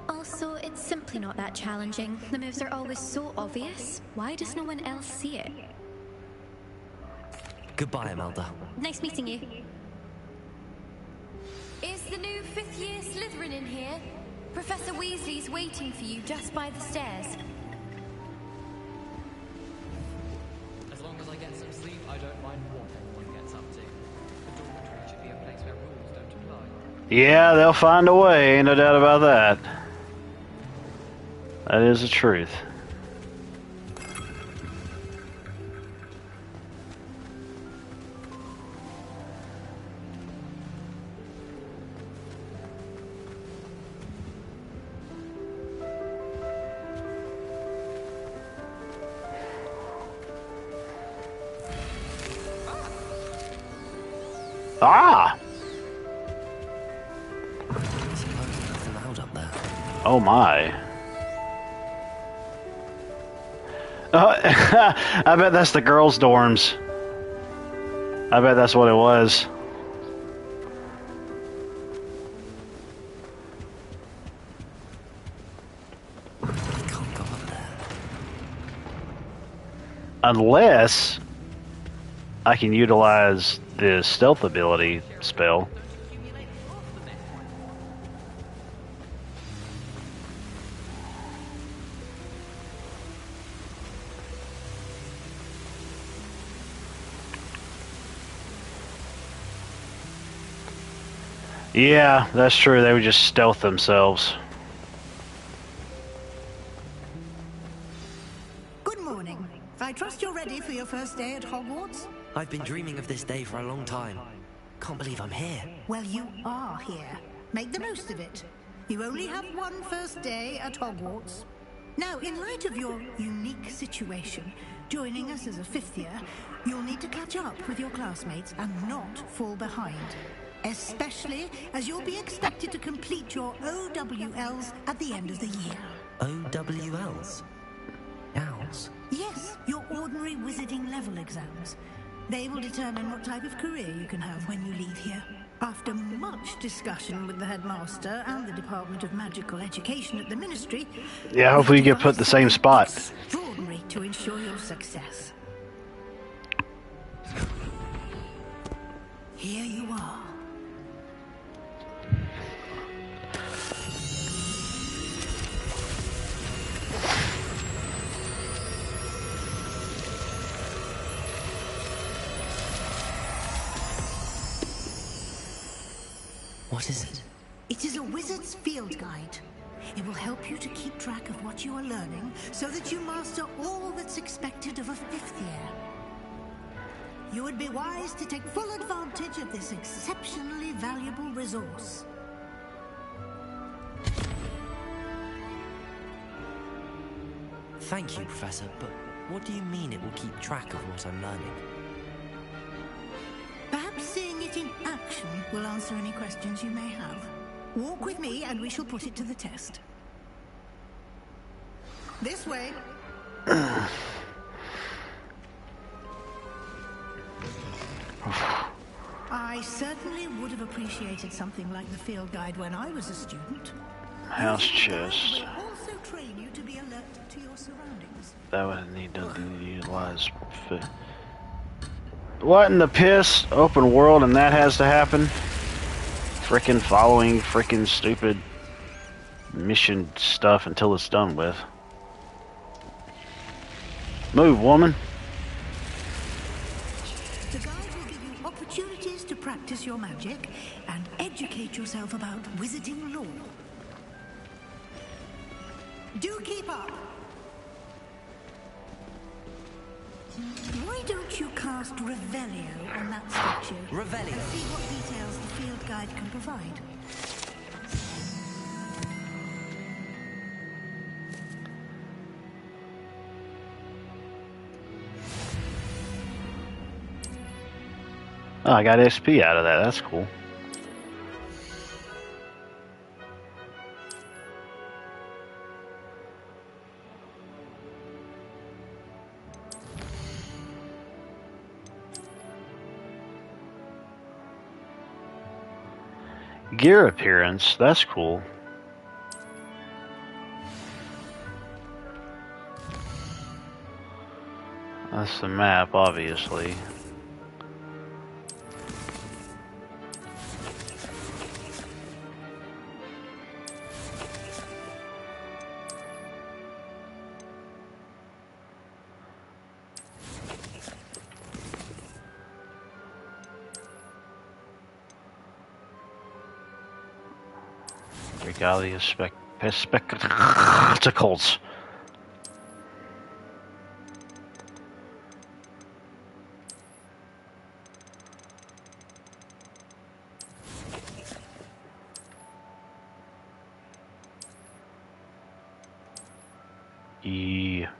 Also, it's simply not that challenging. The moves are always so obvious. Why does no one else see it? Goodbye, Imelda. Nice meeting you. Is the new 5th year Slytherin in here? Professor Weasley's waiting for you just by the stairs. As long as I get some sleep, I don't mind what anyone gets up to. The dormitory should be a place where rules don't apply. Yeah, they'll find a way, no doubt about that. That is the truth. Ah! Loud up there. Oh my. Oh, I bet that's the girls' dorms. I bet that's what it was. Can't go up there. Unless I can utilize the stealth ability spell. Yeah, that's true. They would just stealth themselves. Good morning. I trust you're ready for your first day at Hogwarts? I've been dreaming of this day for a long time. Can't believe I'm here. Well, you are here. Make the most of it. You only have one first day at Hogwarts. Now, in light of your unique situation, joining us as a 5th year, you'll need to catch up with your classmates and not fall behind. Especially as you'll be expected to complete your OWLs at the end of the year. OWLs? Owls? Yes, your ordinary wizarding level exams. They will determine what type of career you can have when you leave here. After much discussion with the headmaster and the Department of Magical Education at the Ministry... Yeah, hopefully you get put in the same spot. ...extraordinary to ensure your success. Here you are. What is it? It is a wizard's field guide. It will help you to keep track of what you are learning so that you master all that's expected of a 5th year. You would be wise to take full advantage of this exceptionally valuable resource. Thank you, Professor, but what do you mean it will keep track of what I'm learning? Perhaps seeing it in action will answer any questions you may have. Walk with me and we shall put it to the test. This way. I certainly would have appreciated something like the field guide when I was a student. House chest. It will also train you to be alert to your surroundings. That would need to utilize. What in the piss? Open world and that has to happen? Frickin' following frickin' stupid mission stuff until it's done with. Move, woman. The guide will give you opportunities to practice your magic and educate yourself about wizarding lore. Do keep up. Why don't you cast Revelio on that statue? Revelio. And see what details the field guide can provide. Oh, I got SP out of that. That's cool. Gear appearance. That's cool. That's the map, obviously. Regalia spectacles. Yeah.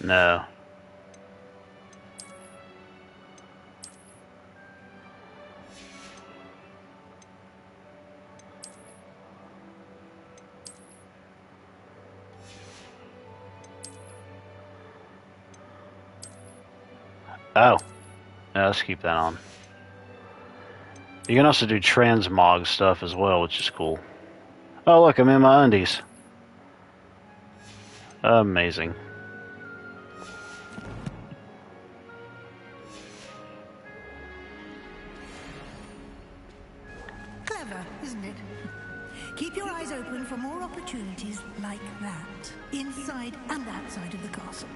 No. Oh. Yeah, let's keep that on. You can also do transmog stuff as well, which is cool. Oh, look, I'm in my undies. Amazing. Clever, isn't it? Keep your eyes open for more opportunities like that, inside and outside of the castle.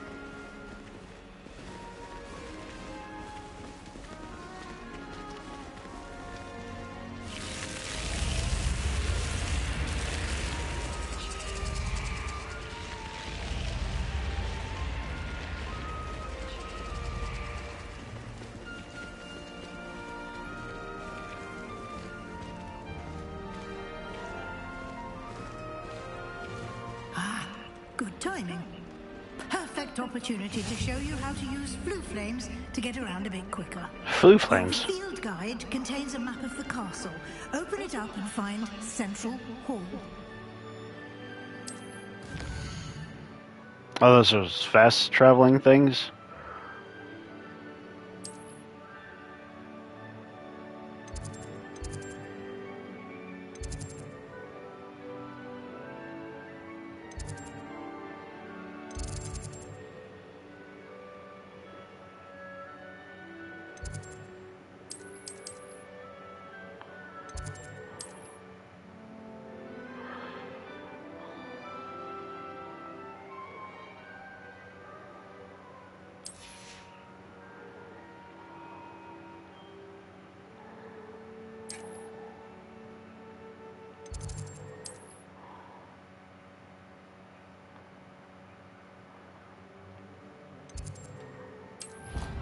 Good timing. Perfect opportunity to show you how to use flue flames to get around a bit quicker. Flue flames? The field guide contains a map of the castle. Open it up and find Central Hall. Oh, those are fast traveling things?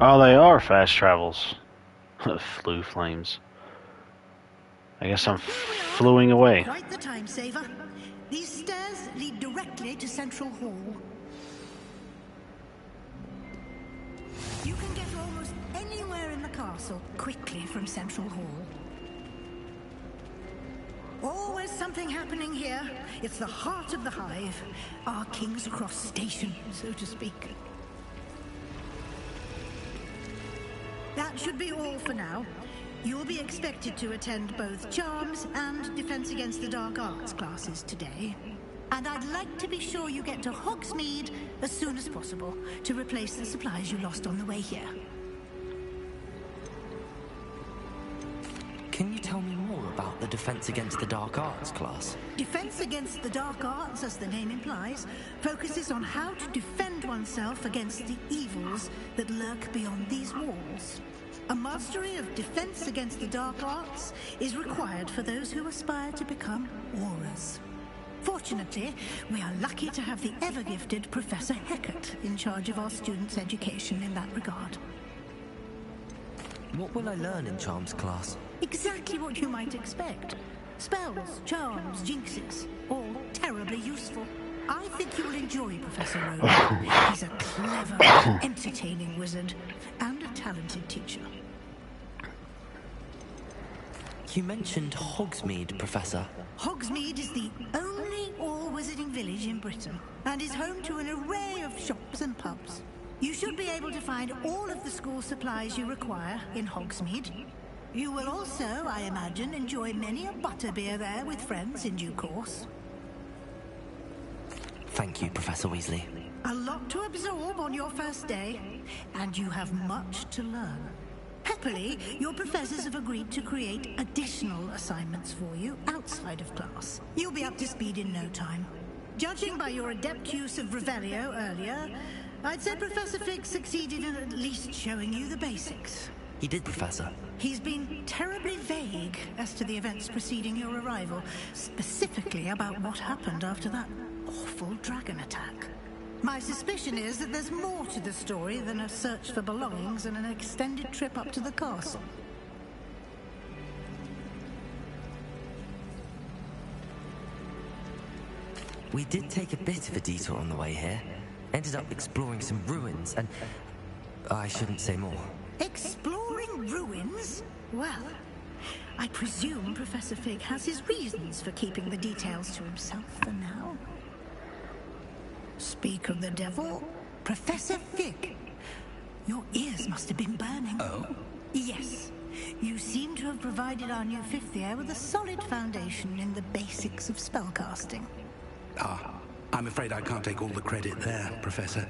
Oh, they are fast travels. Flue flames. I guess I'm fluing away. Quite the time saver. These stairs lead directly to Central Hall. You can get almost anywhere in the castle quickly from Central Hall. Always something happening here. It's the heart of the hive. Our King's Cross station, so to speak. That should be all for now. You'll be expected to attend both Charms and Defense Against the Dark Arts classes today. And I'd like to be sure you get to Hogsmeade as soon as possible to replace the supplies you lost on the way here. Can you tell me more about the Defense Against the Dark Arts class? Defense Against the Dark Arts, as the name implies, focuses on how to defend oneself against the evils that lurk beyond these walls. A mastery of Defense Against the Dark Arts is required for those who aspire to become Aurors. Fortunately, we are lucky to have the ever-gifted Professor Heckert in charge of our students' education in that regard. What will I learn in Charms class? Exactly what you might expect. Spells, charms, jinxes, all terribly useful. I think you'll enjoy Professor Rowan. He's a clever, entertaining wizard and a talented teacher. You mentioned Hogsmeade, Professor. Hogsmeade is the only all-wizarding village in Britain and is home to an array of shops and pubs. You should be able to find all of the school supplies you require in Hogsmeade. You will also, I imagine, enjoy many a butterbeer there with friends in due course. Thank you, Professor Weasley. A lot to absorb on your first day, and you have much to learn. Happily, your professors have agreed to create additional assignments for you outside of class. You'll be up to speed in no time. Judging by your adept use of Revelio earlier, I'd say Professor Fig succeeded in at least showing you the basics. He did, Professor. He's been terribly vague as to the events preceding your arrival, specifically about what happened after that awful dragon attack. My suspicion is that there's more to the story than a search for belongings and an extended trip up to the castle. We did take a bit of a detour on the way here. Ended up exploring some ruins and... I shouldn't say more. Exploring ruins? Well, I presume Professor Fig has his reasons for keeping the details to himself for now. Speak of the devil, Professor Fig. Your ears must have been burning. Oh? Yes. You seem to have provided our new fifth year with a solid foundation in the basics of spellcasting. I'm afraid I can't take all the credit there, Professor.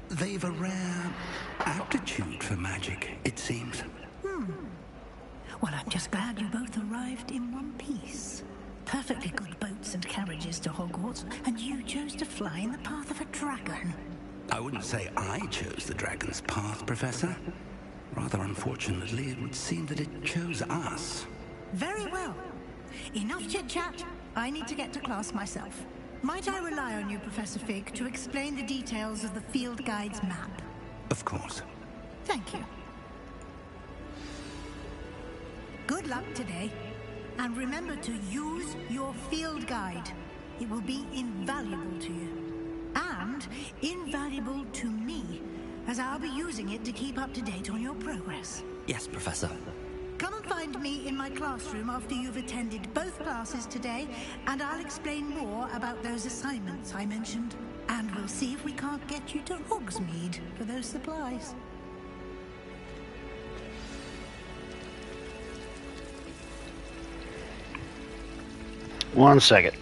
They've a rare aptitude for magic, it seems. Well, I'm just glad you both arrived in one piece. Perfectly good boats and carriages to Hogwarts, and you chose to fly in the path of a dragon. I wouldn't say I chose the dragon's path, Professor. Rather unfortunately, it would seem that it chose us. Very well. Enough chit-chat. I need to get to class myself. Might I rely on you, Professor Fig, to explain the details of the field guide's map? Of course. Thank you. Good luck today. And remember to use your field guide. It will be invaluable to you. And invaluable to me, as I'll be using it to keep up to date on your progress. Yes, Professor. Come and find me in my classroom after you've attended both classes today, and I'll explain more about those assignments I mentioned. And we'll see if we can't get you to Hogsmeade for those supplies. One second.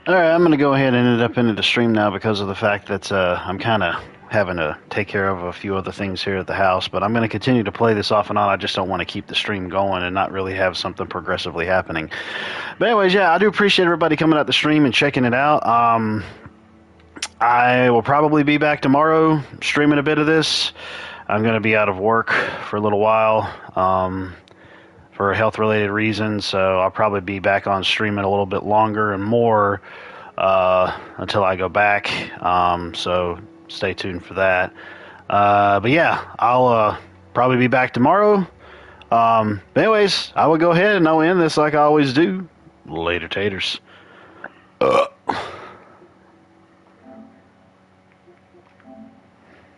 All right, I'm going to go ahead and end up into the stream now because of the fact that I'm kind of having to take care of a few other things here at the house. But I'm going to continue to play this off and on. I just don't want to keep the stream going and not really have something progressively happening. But anyways, yeah, I do appreciate everybody coming out the stream and checking it out. I will probably be back tomorrow streaming a bit of this. I'm going to be out of work for a little while for health-related reasons, so I'll probably be back on streaming a little bit longer and more until I go back. So stay tuned for that. But yeah, I'll probably be back tomorrow. But anyways, I will go ahead and I'll end this like I always do. Later, taters.